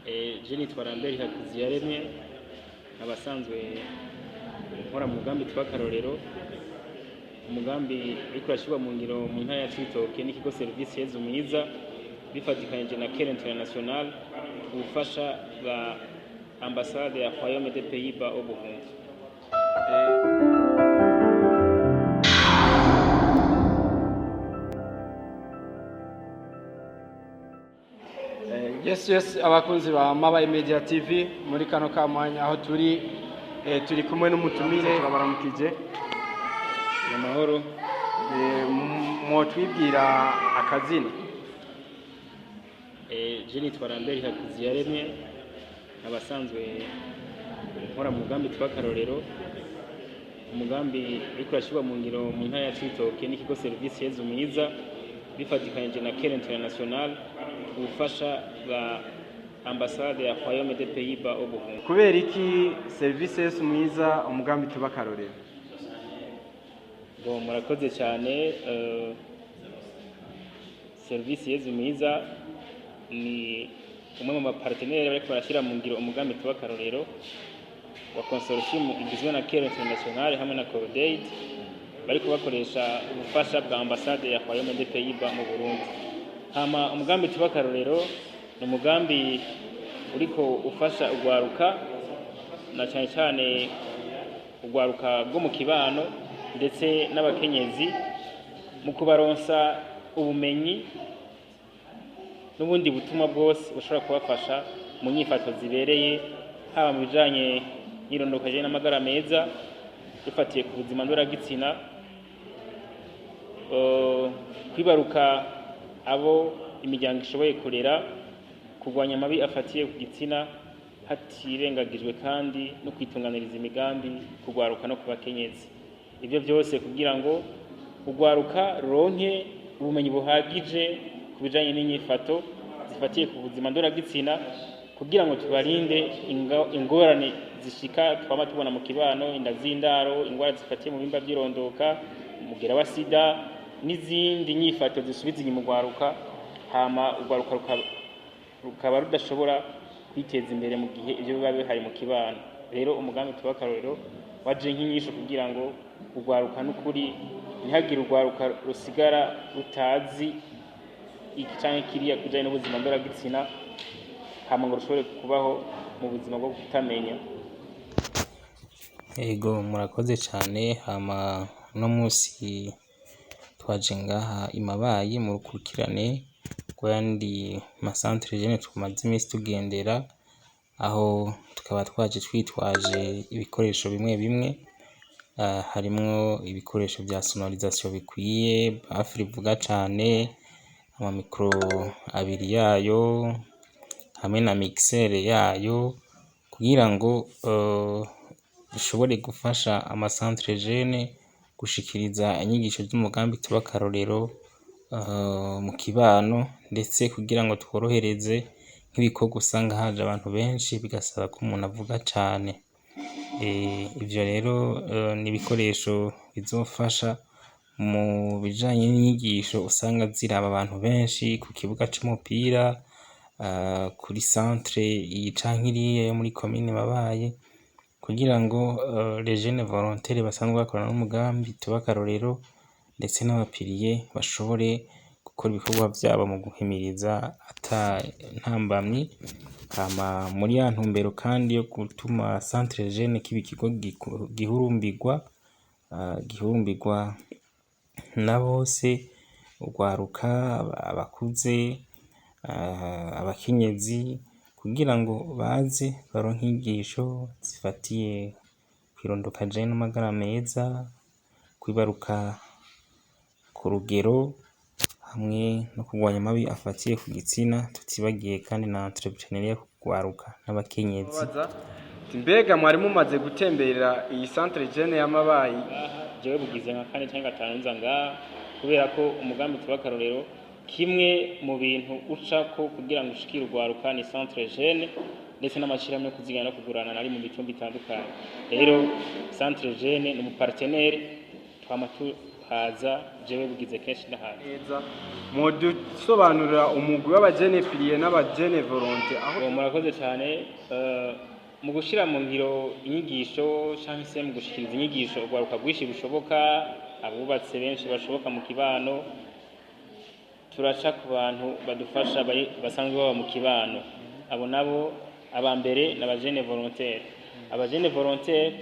Je nitwa Lambert Hakiziyaremye abasanzwe nkora mu mugambi twa Karorero, umugambi uriko urashirwa mu ngiro mu ntara ya Cibitoke n'ikigo Service Yezu Mwiza bifatikanije na Care International ubufasha bwa ambassade ya Royaume des Pays-Bas au Burundi. Yes, abakunzi ba Mabaye Media TV muri kano kamwanya aho turi kumwe n'umutumire babaramukije Amahoro. Mwotwibwira akazina? Je nitwa Lambert Hakiziyaremye abasanzwe nkora mu mugambi twa Karorero, umugambi uriko urashirwa mu ngiro mu ntara ya Cibitoke n'ikigo Service Yezu Mwiza bifatikanije na Care International ubufasha bwa ambassade ya Royaume des Pays-Bas au Burundi. Kubera iki Service Yezu Mwiza umugambi tuba Karorero? Murakoze cyane. Service Yezu Mwiza ni umwe mu bapartenere bariko barashyira mu ngiro umugambi tuba Karorero wa consortium igizwe na Care International hamwe na Cordaid, bariko bakoresha ubufasha bwa ambassade ya Royaume des Pays-Bas mu Burundi. Hama umugambi tuba Karorero ni umugambi uriko ufasha ugwaruka na cyane cyane ugwaruka bwo mu kibano ndetse n'abakenyezi mu kubaronsa ubumenyi n'ubundi butumwa bwose bushobora kubafasha mu nyifato zibereye, haba mu bijanye n'irondoka n'amagara meza dufatiye ku buzima ndoragitsina, kwibaruka abo imiryango ishoboye kurera, kurwanya amabi afatiye ku gitsina hatirengagijwe kandi no kwitunganiriza imigambi kugwaruka no kubakenyezi. Ibyo byose kugira ngo ugwaruka ruronke ubumenyi buhagije ku bijanye n'inyifato zifatiye ku buzima ndoragitsina, kugira ngo tubarinde ingorane zishika twama tubona mu kibano, inda z'indaro, ingwara zifatiye mu bimba by'irondoka, umugera wa sida n'izindi nyifato zisubiza inyuma ugwaruka, hama ugwaruka rukaba rudashobora kwiteza imbere mu gihe ibyo biba bihari mu kibano. Rero umugambi tuba Karorero waje nk'inyisho kugira ngo ugwaruka n'ukuri ntihagire ugwaruka rusigara rutazi iki canke kiriya kujanye n'ubuzima ndoragitsina, hama ngo rushobore kubaho mu buzima bwo kutamenya. Ego murakoze cyane. Hama no musi twaje ngaha imabaye mu rukurikirane rw'ayandi masantere jene tumaze iminsi tugendera, aho tukaba twaje twitwaje ibikoresho bimwe bimwe, harimwo ibikoresho bya sonorisation bikwiye, bafuri vuga cane, amamikro abiri yayo hamwe na mixer yayo, kugira ngo dushobore gufasha amasantere jene gushikiriza inyigisho z'umugambi tuba Karorero mu kibano, ndetse kugira ngo tworohereze nk'ibikorwa usanga haje abantu benshi bigasaba ko umuntu avuga cane. Ivyo rero ni ibikoresho bizofasha mu bijanye n'inyigisho usanga ziraba abantu benshi ku kibuga c'umupira, kuri centre iyi canke iriya yo muri commune Mabaye, kugira ngo les jeunes volontaires basanzwe bakorana n'umugambi tuba Karorero ndetse n'abapiriye bashobore gukora ibikorwa vyabo mu guhimiriza ata ntambamyi. Hama muri ya ntumbero kandi yo gutuma centre jeune kiba ikigo gihurumbirwa na bose, ugwaruka, abakuze, abakenyezi, kugira ngo baze baronke inyigisho zifatiye kwirondoka jene n'amagara meza, kwibaruka ku rugero, hamwe no kurwanya amabi afatiye ku gitsina, tutibagiye kandi na entrepreneuria kugwaruka n'abakenyezi. Mbega mwari mumaze gutemberera iyi centre jene ya Mabaye? Jewe bugize nka 4 cyangwa 5 nza ngaha, kubera ko umugambi tuba Karorero kimwe mu bintu ucako kugira ngo ushikire ugwaruka ni centre jeune ndetse n'amashirahamwe yo kuzigana no kugurana nari mu bitumbi bitandukanye. Rero centre jeune ni umupartenaire twama ukaza jewe bugize kenshi n'ahandi. neza mudusobanurira umugwi w'abajene pilier n'abajene volonté aho murakoze cyane mu gushira mu ngiro inyigisho cyangwa se mu gushikiriza inyigisho urwaruka rwinshi bushoboka abubatse benshi bashoboka mu kibano turaca ku bantu badufasha basanzwe baba mu kibano abo nabo abambere n'abajene volontaire abajene volontaire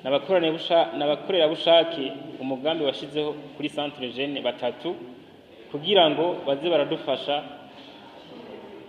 n'abakorera bushake umugambi washizeho kuri centre jeune batatu kugira ngo baze baradufasha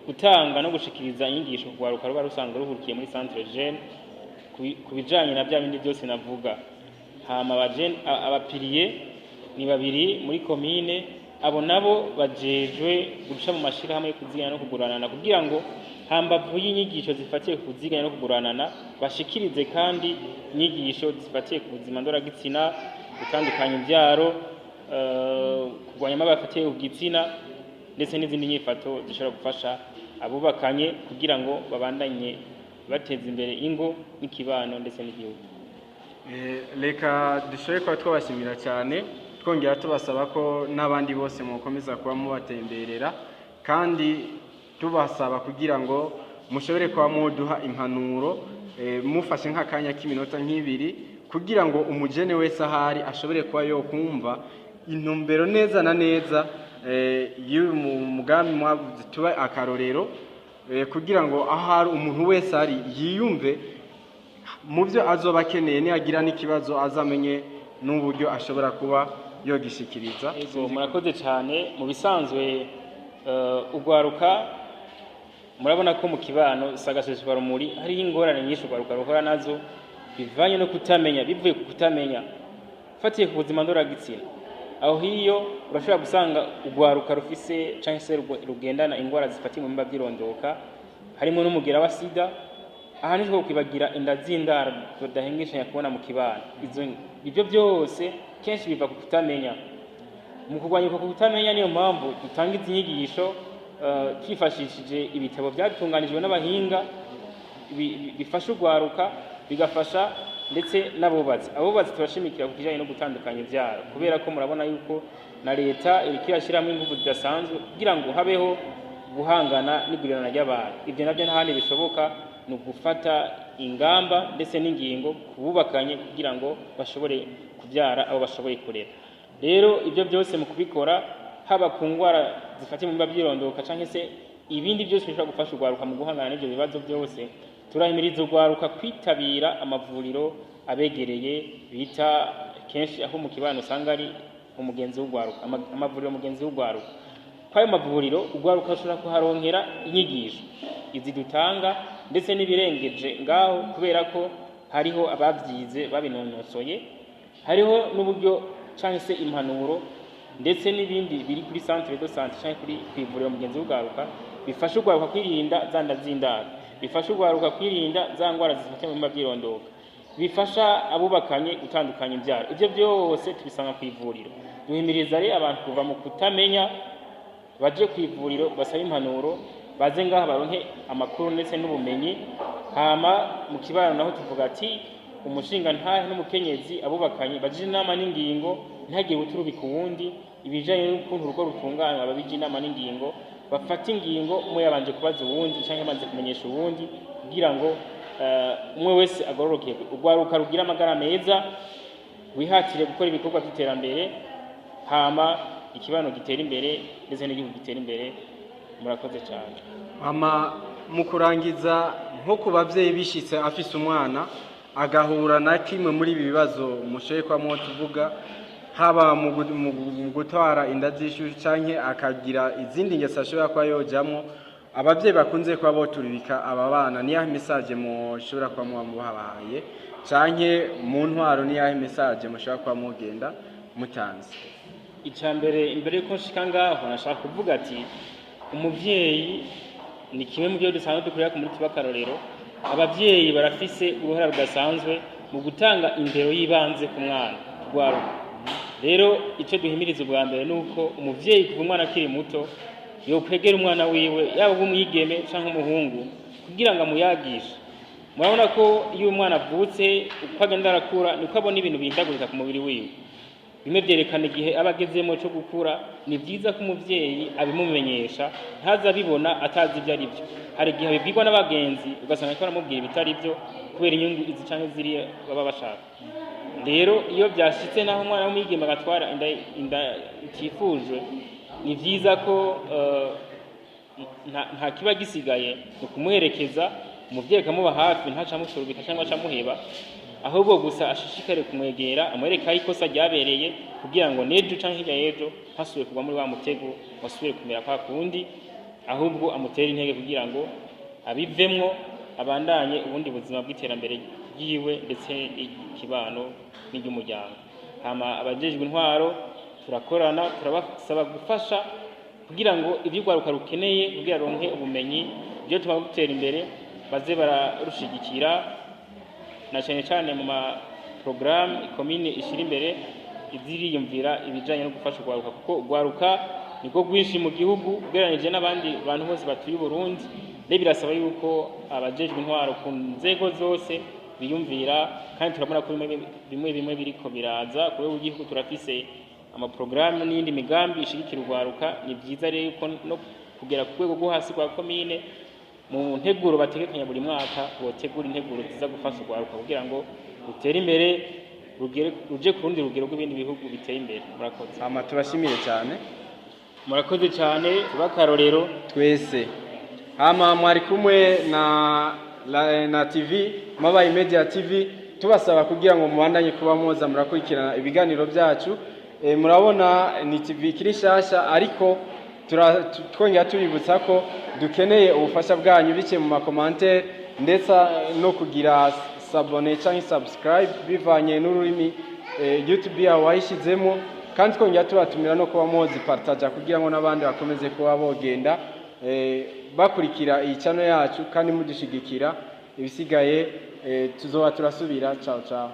gutanga no gushikiriza inyigisho kugwaruka ruba rusanzwe ruhurikiye muri centre jeune kubijanye na bya bindi byose navuga hama abapilier ni babiri muri commune abo nabo bajejwe guca mu mashirahamwe yo kuziganya no kuguranana kugira ngo hambavu y'inyigisho zifatiye ku kuziganya no kuguranana bashikirize kandi inyigisho zifatiye ku buzima ndoragitsina gutandukanya imbyaro kurwanya amabafatiye ku gitsina ndetse n'izindi nyifato zishobora gufasha abubakanye kugira ngo babandanye bateza imbere ingo n'ikibano ndetse n'igihugu. Reka dushoboye kuba twabashimira cyane twongera tubasaba ko n'abandi bose mukomeza kuba mubatemberera kandi tubasaba kugira ngo mushobore kuba muduha impanuro mufashe nk'akanya k'iminota nk'ibiri kugira ngo umujene wese ahari ashobore kuba yo kumva intumbero neza na neza y'umugambi mwavuze tuba akarorero kugira ngo ahari umuntu wese ari yiyumve mu byo azoba akeneye niyagira n'ikibazo azamenye n'uburyo ashobora kuba yogishikiriza. Murakoze cyane mu bisanzwe ugwaruka murabona ko mu kibano sagaseswa rumuri hari ingorane nyinshi ugwaruka ruhora nazo bivanye no kutamenya bivuye ku kutamenya fatiye ku buzima ndoragitsina aho hiyo urashobora gusanga ugwaruka rufise canke se rugendana ingwara zifatiye mu mba byirondoka harimo n'umugera wa sida ahanishwe kwibagira inda z'indaro tudahengeshanya kubona mu kibano ibyo byose kenshi biva ku kutamenya mu kurwanya uko kutamenya niyo mpamvu dutanga izi nyigisho twifashishije ibitabo byatunganijwe n'abahinga bifasha ugwaruka bigafasha ndetse n'abubatsi turashimikira ku kijanye no gutandukanya ibyaro kubera ko murabona yuko na leta iriko irashyiramo ingufu zidasanzwe kugira ngo habeho guhangana n'igurirana ry'abantu ibyo nabyo ntahandi bishoboka ni ugufata ingamba ndetse n'ingingo kububakanye kugira ngo bashobore kubyara abo bashoboye kurera rero ibyo byose mu kubikora haba ku ngwara zifatiye mu mba byirondoka canke se ibindi byose bishobora gufasha ugwaruka mu guhangana n'ibyo bibazo byose turahimiriza ugwaruka kwitabira amavuriro abegereye bita kenshi aho mu kibano usanga ari umugenzi w'ugwaruka amavuriro mugenzi w'ugwaruka kwayo mavuriro ugwaruka ashobora kuharonkera inyigisho izi dutanga ndetse n'ibirengeje ngaho kubera ko hariho ababyize babinonosoye hariho n'uburyo cyangwa se impanuro ndetse n'ibindi biri kuri centre de santé cyangwa kuri kwivuriro mugenzi w'ugwaruka bifasha ugwaruka kwirinda zanda z'indaro bifasha ugwaruka kwirinda za ngwara zifatiye mu mba byirondoka bifasha abubakanye gutandukanya imbyaro ibyo byose tubisanga ku ivuriro duhimiriza rero abantu kuva mu kutamenya baje ku ivuriro basaba impanuro baze ngaha baronke amakuru ndetse n'ubumenyi hama mu kibano naho tuvuga ati umushinga ntahe n'umukenyezi abubakanye baje inama n'ingingo ntagire uturubika uwundi ibijanye n'ukuntu urugo rutunganywa babije inama n'ingingo bafata ingingo umwe yabanje kubaza uwundi cyangwa amaze kumenyesha uwundi kugira ngo umwe wese agororoke ugwaruka rugira amagara meza wihatire gukora ibikorwa by'iterambere hama ikibano gitera imbere ndetse n'igihugu gitera imbere murakoze cyane. Mu kurangiza nko ku bavyeyi bishitse afise umwana agahura na kimwe muri ibi bibazo mushoye kwa mwo tuvuga haba mu gutwara inda z'ishushu canke akagira izindi ngeso ashobora kwa yojamwo abavyeyi bakunze kwa boturibika aba bana ni ya message mushobora kwa mubahaye canke mu ntwaro ni ya message mushobora kwa mugenda mutanze. Icambere imbere yuko nshika ngaho nashaka kuvuga ati umuvyeyi ni kimwe mu byo dusanzwe dukorera ku muri tubakarorero abavyeyi barafise uruhara rudasanzwe mu gutanga indero yibanze ku mwana rwaruka rero icyo duhimiriza ubwa mbere nuko umuvyeyi kuva umwana akiri muto yokwegera umwana wiwe yaba umwigeme cyangwa umuhungu kugira ngo amuyagishe murabona ko iyo umwana avutse uko agenda arakura niko abona ibintu bihindagurika ku mubiri wiwe bimwe byerekana igihe aba agezemo cyo gukura. Ni byiza ko umuvyeyi abimumenyesha, ntaza abibona atazi ibyo ari byo. Hari igihe abibwirwa n'abagenzi ugasanga ko aramubwira ibitari byo kubera inyungu izi canke ziri baba bashaka. Rero iyo byashitse naho umwana w'umwigeme agatwara inda itifujwe, ni byiza ko nta kiba gisigaye ni kumuherekeza, umuvyeyi akamuba hafi, ntaca amusurubika cyangwa acamuheba, ahubwo gusa ashishikare kumwegera amwereka ikosa ryabereye kugira ngo nejo canke hirya yejo ntasubiye kugwa muri wa mutego wasubire kumera kwa kundi, ahubwo amutere intege kugira ngo abivemwo abandanye ubundi buzima bw'iterambere ryiwe ndetse ikibano n'iry'umuryango. Hama abajejwe intwaro turakorana, turabasaba gufasha kugira ngo ibyo urwaruka rukeneye kugira ronke ubumenyi byo tuba gutera imbere baze bararushigikira, na cyane cyane mu ma programme ikomine ishira imbere iziriyumvira ibijanye no gufasha urwaruka, kuko urwaruka niko rwinshi mu gihugu ugereranije n'abandi bantu bose batuye Burundi. Rero birasaba yuko abajejwe intwaro ku nzego zose biyumvira, kandi turabona ko bimwe biriko biraza ku rwego rw'igihugu. Turafise amaprograme n'iyindi migambi ishigikira urwaruka. Ni byiza rero yuko no kugera ku rwego rwo hasi rwa komine mu nteguro bategekanya buri mwaka botegura integuro ziza gufasha urwaruka kugira ngo rutere imbere, ruje ku rundi rugero rw'ibindi bihugu biteye imbere. Murakoze. Tubashimire cyane. Murakoze cyane, tubakarorero twese. Mwari kumwe na TV Mabayi Media TV, tubasaba kugira ngo mubandanye kuba mwoza murakurikirana ibiganiro byacu. Murabona ni TV kiri shasha, ariko twongera tubibutsa ko dukeneye ubufasha bwanyu biciye mu makomantere ndetse no kugira sabone cyangwa subscribe bivanye n'ururimi YouTube yawe wayishyizemo, kandi twongera tubatumira no kuba mwozi partage kugira ngo n'abandi bakomeze kuba bogenda bakurikira iyi channel yacu kandi mudushigikira. Ibisigaye tuzoba turasubira. Ciao ciao.